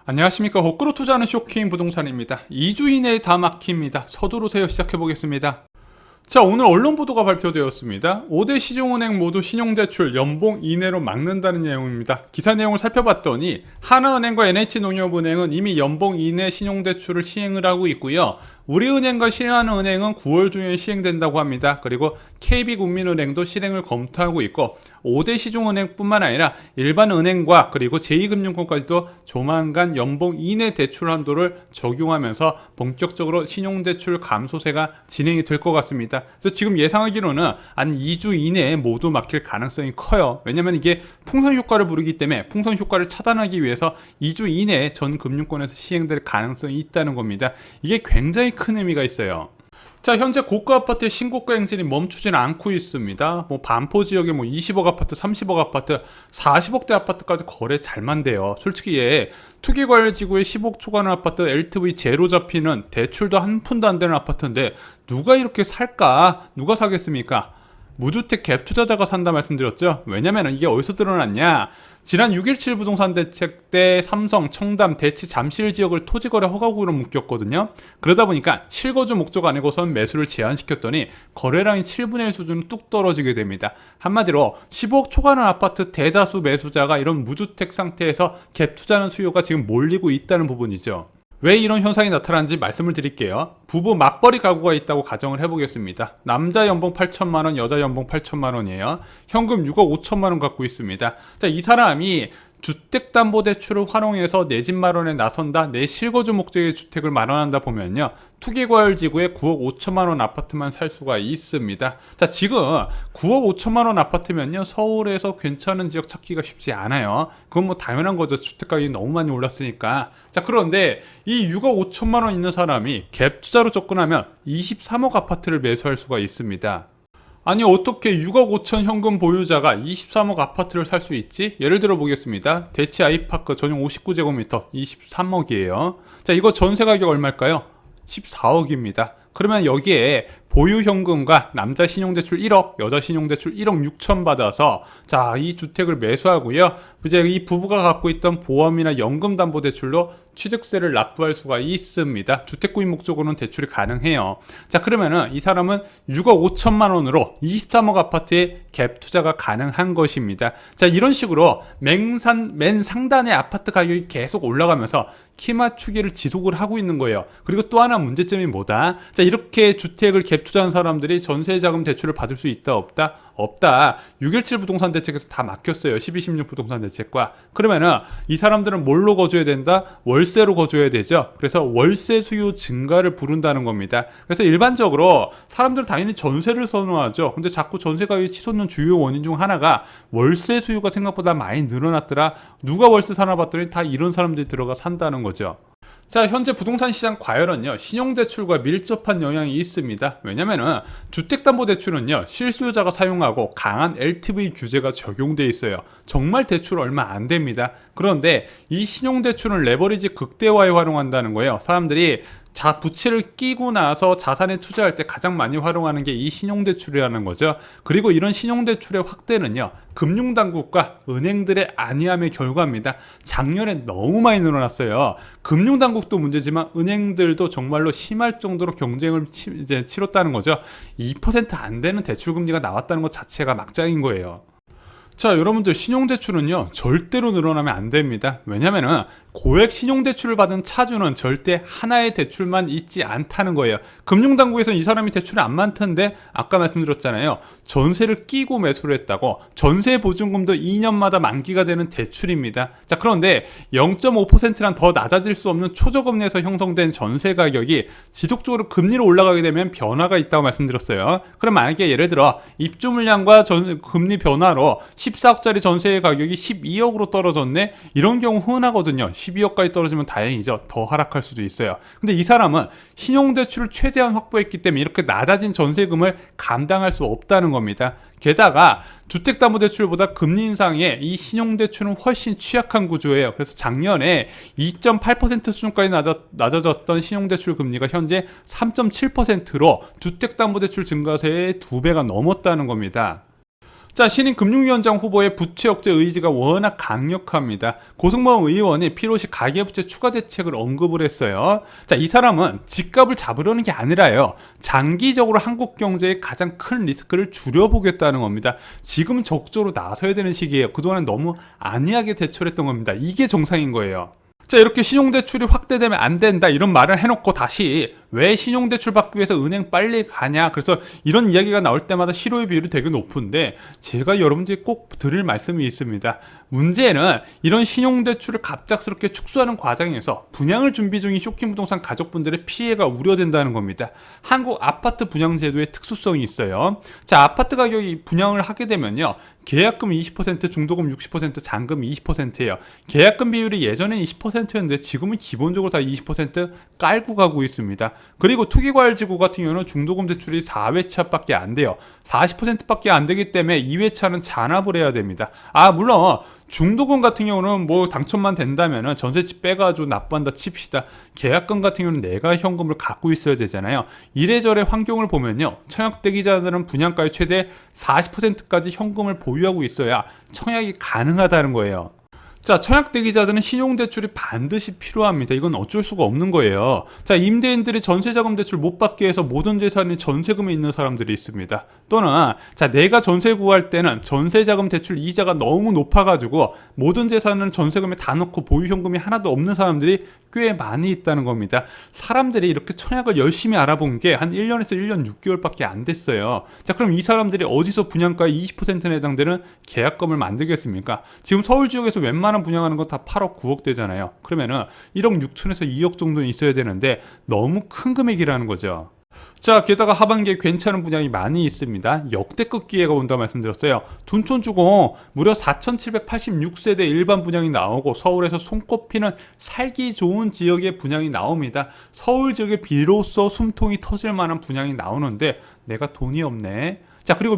안녕하십니까. 거꾸로 투자하는 쇼킹 부동산입니다. 2주 이내에 다 막힙니다. 서두르세요. 시작해보겠습니다. 자, 오늘 언론 보도가 발표되었습니다. 5대 시중은행 모두 신용대출 연봉 이내로 막는다는 내용입니다. 기사 내용을 살펴봤더니 하나은행과 NH농협은행은 이미 연봉 이내 신용대출을 시행을 하고 있고요. 우리은행과 신한은행은 9월 중에 시행된다고 합니다. 그리고 KB국민은행도 실행을 검토하고 있고 5대 시중은행뿐만 아니라 일반 은행과 그리고 제2금융권까지도 조만간 연봉 이내 대출 한도를 적용하면서 본격적으로 신용대출 감소세가 진행이 될 것 같습니다. 그래서 지금 예상하기로는 한 2주 이내에 모두 막힐 가능성이 커요. 왜냐면 이게 풍선 효과를 부르기 때문에 풍선 효과를 차단하기 위해서 2주 이내에 전 금융권에서 시행될 가능성이 있다는 겁니다. 이게 굉장히 큰 의미가 있어요. 자, 현재 고가 아파트의 신고가 행진이 멈추지는 않고 있습니다. 반포 지역에 20억 아파트, 30억 아파트, 40억대 아파트까지 거래 잘만 돼요. 솔직히 투기과열지구의 10억 초과하는 아파트, LTV 제로 잡히는 대출도 한 푼도 안 되는 아파트인데 누가 이렇게 살까? 누가 사겠습니까? 무주택 갭 투자자가 산다 말씀드렸죠. 왜냐면 이게 어디서 드러났냐? 지난 6.17 부동산 대책 때 삼성, 청담, 대치, 잠실 지역을 토지거래 허가구로 묶였거든요. 그러다 보니까 실거주 목적 아니고선 매수를 제한시켰더니 거래량이 7분의 1 수준으로 뚝 떨어지게 됩니다. 한마디로 15억 초과하는 아파트 대다수 매수자가 이런 무주택 상태에서 갭 투자하는 수요가 지금 몰리고 있다는 부분이죠. 왜 이런 현상이 나타나는지 말씀을 드릴게요. 부부 맞벌이 가구가 있다고 가정을 해보겠습니다. 남자 연봉 8천만원, 여자 연봉 8천만원이에요. 현금 6억 5천만원 갖고 있습니다. 자, 이 사람이 주택담보대출을 활용해서 내 집 마련에 나선다, 내 실거주 목적의 주택을 마련한다 보면요, 투기과열지구에 9억 5천만원 아파트만 살 수가 있습니다. 자, 지금 9억 5천만원 아파트면요, 서울에서 괜찮은 지역 찾기가 쉽지 않아요. 그건 당연한 거죠. 주택가격이 너무 많이 올랐으니까. 자, 그런데 이 6억 5천만원 있는 사람이 갭 투자로 접근하면 23억 아파트를 매수할 수가 있습니다. 아니, 어떻게 6억 5천 현금 보유자가 23억 아파트를 살 수 있지? 예를 들어 보겠습니다. 대치 아이파크 전용 59제곱미터 23억이에요. 자, 이거 전세 가격 얼마일까요? 14억입니다. 그러면 여기에 보유 현금과 남자 신용대출 1억, 여자 신용대출 1억 6천 받아서 자, 이 주택을 매수하고요. 이제 이 부부가 갖고 있던 보험이나 연금담보대출로 취득세를 납부할 수가 있습니다. 주택구입 목적으로는 대출이 가능해요. 자, 그러면은 이 사람은 6억 5천만 원으로 23억 아파트에 갭 투자가 가능한 것입니다. 자, 이런 식으로 맨 상단의 아파트 가격이 계속 올라가면서 키 맞추기를 지속을 하고 있는 거예요. 그리고 또 하나 문제점이 뭐다? 자, 이렇게 주택을 갭 투자한 사람들이 전세자금 대출을 받을 수 있다, 없다? 없다. 6.17 부동산 대책에서 다 막혔어요. 12.16 부동산 대책과. 그러면은 이 사람들은 뭘로 거주해야 된다? 월세로 거주해야 되죠. 그래서 월세 수요 증가를 부른다는 겁니다. 그래서 일반적으로 사람들은 당연히 전세를 선호하죠. 근데 자꾸 전세 가격이 치솟는 주요 원인 중 하나가 월세 수요가 생각보다 많이 늘어났더라. 누가 월세 사나 봤더니 다 이런 사람들이 들어가 산다는 거죠. 자, 현재 부동산 시장 과열은요, 신용대출과 밀접한 영향이 있습니다. 왜냐면은 주택담보대출은요, 실수요자가 사용하고 강한 LTV 규제가 적용돼 있어요. 정말 대출 얼마 안 됩니다. 그런데 이 신용대출은 레버리지 극대화에 활용한다는 거예요. 사람들이 부채를 끼고 나서 자산에 투자할 때 가장 많이 활용하는 게 이 신용대출이라는 거죠. 그리고 이런 신용대출의 확대는요, 금융당국과 은행들의 안이함의 결과입니다. 작년에 너무 많이 늘어났어요. 금융당국도 문제지만 은행들도 정말로 심할 정도로 경쟁을 치렀다는 거죠. 2% 안 되는 대출금리가 나왔다는 것 자체가 막장인 거예요. 자, 여러분들, 신용대출은요, 절대로 늘어나면 안 됩니다. 왜냐면은 고액 신용대출을 받은 차주는 절대 하나의 대출만 있지 않다는 거예요. 금융당국에서는 이 사람이 대출이 안 많던데 아까 말씀드렸잖아요. 전세를 끼고 매수를 했다고. 전세 보증금도 2년마다 만기가 되는 대출입니다. 자, 그런데 0.5%란 더 낮아질 수 없는 초저금리에서 형성된 전세 가격이 지속적으로 금리로 올라가게 되면 변화가 있다고 말씀드렸어요. 그럼 만약에 예를 들어 입주 물량과 금리 변화로 14억짜리 전세 가격이 12억으로 떨어졌네? 이런 경우 흔하거든요. 12억까지 떨어지면 다행이죠. 더 하락할 수도 있어요. 근데 이 사람은 신용대출을 최대한 확보했기 때문에 이렇게 낮아진 전세금을 감당할 수 없다는 겁니다. 게다가 주택담보대출보다 금리 인상에 이 신용대출은 훨씬 취약한 구조예요. 그래서 작년에 2.8% 수준까지 낮아졌던 신용대출 금리가 현재 3.7%로 주택담보대출 증가세의 2배가 넘었다는 겁니다. 자, 신임 금융위원장 후보의 부채 억제 의지가 워낙 강력합니다. 고승범 의원이 필요시 가계부채 추가 대책을 언급을 했어요. 자, 이 사람은 집값을 잡으려는 게 아니라요. 장기적으로 한국 경제의 가장 큰 리스크를 줄여보겠다는 겁니다. 지금 적극적으로 나서야 되는 시기예요. 그동안 너무 안이하게 대처를 했던 겁니다. 이게 정상인 거예요. 자, 이렇게 신용대출이 확대되면 안 된다 이런 말을 해놓고 다시 왜 신용대출 받기 위해서 은행 빨리 가냐, 그래서 이런 이야기가 나올 때마다 실효의 비율이 되게 높은데 제가 여러분들이 꼭 드릴 말씀이 있습니다. 문제는 이런 신용대출을 갑작스럽게 축소하는 과정에서 분양을 준비 중인 쇼킹부동산 가족분들의 피해가 우려된다는 겁니다. 한국 아파트 분양제도의 특수성이 있어요. 자, 아파트 가격이 분양을 하게 되면요, 계약금 20%, 중도금 60%, 잔금 20%예요. 계약금 비율이 예전엔 20%였는데 지금은 기본적으로 다 20% 깔고 가고 있습니다. 그리고 투기과열지구 같은 경우는 중도금 대출이 4회차밖에 안 돼요. 40%밖에 안 되기 때문에 2회차는 잔압을 해야 됩니다. 물론 중도금 같은 경우는 뭐 당첨만 된다면은 전세집 빼가지고 납부한다 칩시다. 계약금 같은 경우는 내가 현금을 갖고 있어야 되잖아요. 이래저래 환경을 보면요, 청약대기자들은 분양가의 최대 40%까지 현금을 보유하고 있어야 청약이 가능하다는 거예요. 자, 청약대기자들은 신용대출이 반드시 필요합니다. 이건 어쩔 수가 없는 거예요. 자, 임대인들이 전세자금 대출 못 받게 해서 모든 재산이 전세금에 있는 사람들이 있습니다. 또는 자, 내가 전세 구할 때는 전세자금 대출 이자가 너무 높아가지고 모든 재산을 전세금에 다 넣고 보유 현금이 하나도 없는 사람들이 꽤 많이 있다는 겁니다. 사람들이 이렇게 청약을 열심히 알아본 게 한 1년에서 1년 6개월밖에 안 됐어요. 자, 그럼 이 사람들이 어디서 분양가의 20%에 해당되는 계약금을 만들겠습니까? 지금 서울 지역에서 웬만한 분양하는 건 다 8억, 9억 되잖아요. 그러면은 1억 6천에서 2억 정도는 있어야 되는데 너무 큰 금액이라는 거죠. 자, 게다가 하반기에 괜찮은 분양이 많이 있습니다. 역대급 기회가 온다고 말씀드렸어요. 둔촌주공 무려 4,786세대 일반 분양이 나오고 서울에서 손꼽히는 살기 좋은 지역의 분양이 나옵니다. 서울 지역에 비로소 숨통이 터질 만한 분양이 나오는데 내가 돈이 없네. 자, 그리고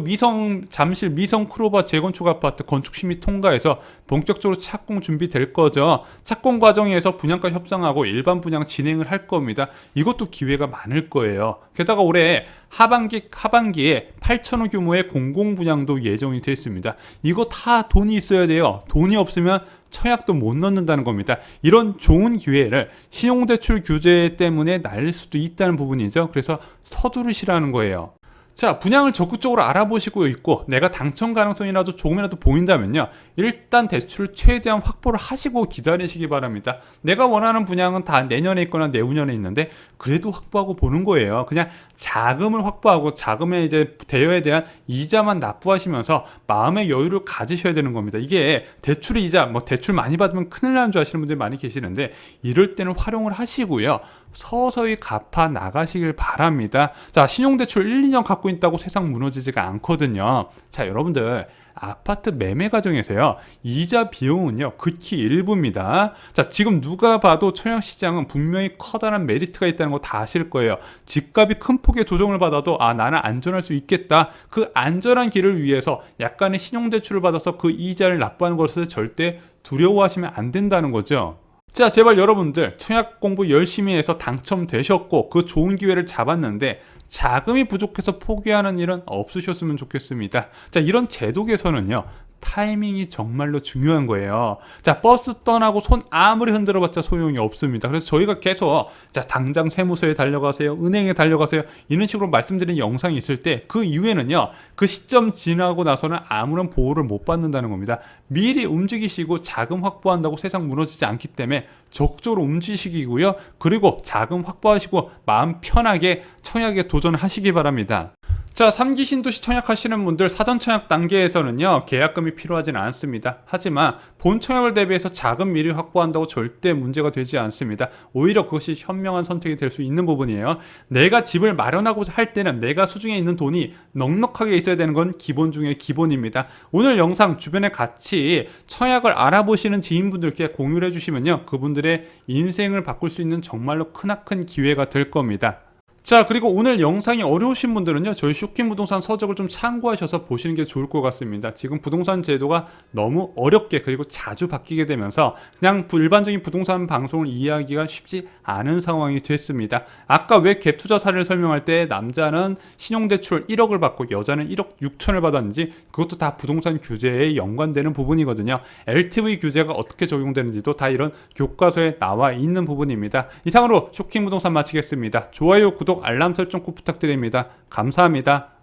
잠실 미성 크로바 재건축 아파트 건축 심의 통과해서 본격적으로 착공 준비될 거죠. 착공 과정에서 분양가 협상하고 일반 분양 진행을 할 겁니다. 이것도 기회가 많을 거예요. 게다가 올해 하반기에 8천호 규모의 공공분양도 예정이 되어 있습니다. 이거 다 돈이 있어야 돼요. 돈이 없으면 청약도 못 넣는다는 겁니다. 이런 좋은 기회를 신용대출 규제 때문에 날릴 수도 있다는 부분이죠. 그래서 서두르시라는 거예요. 자, 분양을 적극적으로 알아보시고 있고 내가 당첨 가능성이라도 조금이라도 보인다면요, 일단 대출을 최대한 확보를 하시고 기다리시기 바랍니다. 내가 원하는 분양은 다 내년에 있거나 내후년에 있는데 그래도 확보하고 보는 거예요. 그냥 자금을 확보하고 자금의 이제 대여에 대한 이자만 납부하시면서 마음의 여유를 가지셔야 되는 겁니다. 이게 대출 이자, 뭐 대출 많이 받으면 큰일 나는 줄 아시는 분들이 많이 계시는데 이럴 때는 활용을 하시고요, 서서히 갚아 나가시길 바랍니다. 자, 신용대출 1, 2년 갖고 있다고 세상 무너지지가 않거든요. 자, 여러분들 아파트 매매 과정에서요, 이자 비용은요 극히 일부입니다. 자, 지금 누가 봐도 청약시장은 분명히 커다란 메리트가 있다는 거 다 아실 거예요. 집값이 큰 폭의 조정을 받아도 나는 안전할 수 있겠다. 그 안전한 길을 위해서 약간의 신용대출을 받아서 그 이자를 납부하는 것을 절대 두려워하시면 안 된다는 거죠. 자, 제발 여러분들 청약 공부 열심히 해서 당첨되셨고 그 좋은 기회를 잡았는데 자금이 부족해서 포기하는 일은 없으셨으면 좋겠습니다. 자, 이런 제도 개선은요, 타이밍이 정말로 중요한 거예요. 자, 버스 떠나고 손 아무리 흔들어봤자 소용이 없습니다. 그래서 저희가 계속 자, 당장 세무서에 달려가세요, 은행에 달려가세요, 이런 식으로 말씀드린 영상이 있을 때 그 이후에는요, 그 시점 지나고 나서는 아무런 보호를 못 받는다는 겁니다. 미리 움직이시고 자금 확보한다고 세상 무너지지 않기 때문에 적극적으로 움직이시고요, 그리고 자금 확보하시고 마음 편하게 청약에 도전하시기 바랍니다. 자, 3기 신도시 청약하시는 분들 사전 청약 단계에서는요, 계약금이 필요하지는 않습니다. 하지만 본 청약을 대비해서 자금 미리 확보한다고 절대 문제가 되지 않습니다. 오히려 그것이 현명한 선택이 될 수 있는 부분이에요. 내가 집을 마련하고자 할 때는 내가 수중에 있는 돈이 넉넉하게 있어야 되는 건 기본 중에 기본입니다. 오늘 영상 주변에 같이 청약을 알아보시는 지인분들께 공유를 해주시면요, 그분들의 인생을 바꿀 수 있는 정말로 크나큰 기회가 될 겁니다. 자, 그리고 오늘 영상이 어려우신 분들은요, 저희 쇼킹 부동산 서적을 좀 참고하셔서 보시는 게 좋을 것 같습니다. 지금 부동산 제도가 너무 어렵게 그리고 자주 바뀌게 되면서 그냥 일반적인 부동산 방송을 이해하기가 쉽지 않은 상황이 됐습니다. 아까 왜 갭 투자 사례를 설명할 때 남자는 신용대출 1억을 받고 여자는 1억 6천을 받았는지, 그것도 다 부동산 규제에 연관되는 부분이거든요. LTV 규제가 어떻게 적용되는지도 다 이런 교과서에 나와 있는 부분입니다. 이상으로 쇼킹 부동산 마치겠습니다. 좋아요, 구독, 알람 설정 꼭 부탁드립니다. 감사합니다.